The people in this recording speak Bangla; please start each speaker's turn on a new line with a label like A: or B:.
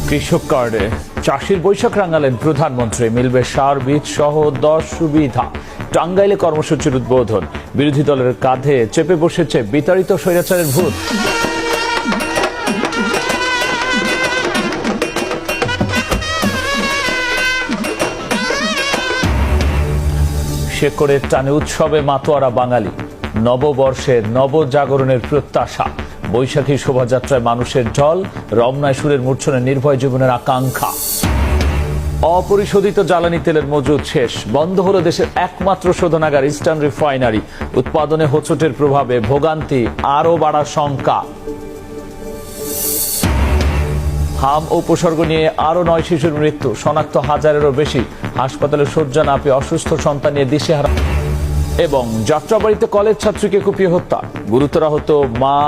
A: কৃষক কার্ডে চাষির বৈশাখ রাঙালেন প্রধানমন্ত্রী। মিলবে সার, বীজ সহ 10 সুবিধা। টাঙ্গাইলে কর্মসূচির উদ্বোধন। বিরোধী দলের কাঁধে চেপে বসেছে বিতাড়িত স্বৈরাচারের ভূত। শেকড়ের টানে উৎসবে মাতোয়ারা বাঙালি। নববর্ষের নবজাগরণের প্রত্যাশা। বৈশাখী শোভাযাত্রায় মানুষের ঢল। রমনায় সুরের মূর্ছনে নির্ভয় জীবনের আকাঙ্ক্ষা। অপরিশোধিত জ্বালানি তেলের মজুদ শেষ। বন্ধ হলো দেশের একমাত্র শোধনাগার ইস্টার্ন রিফাইনারি। উৎপাদনে হোঁচটের প্রভাবে ভোগান্তি আরও বাড়ার শঙ্কা। হাম ও উপসর্গ নিয়ে আরও 9 শিশুর মৃত্যু। শনাক্ত 1000-এরও বেশি। হাসপাতালে শয্যা না পেয়ে অসুস্থ সন্তান নিয়ে দিশেহারা। এবং যাত্রাবাড়িতে কলেজ ছাত্রীকে কুপিয়ে হত্যা। গুরুতর আহত মা,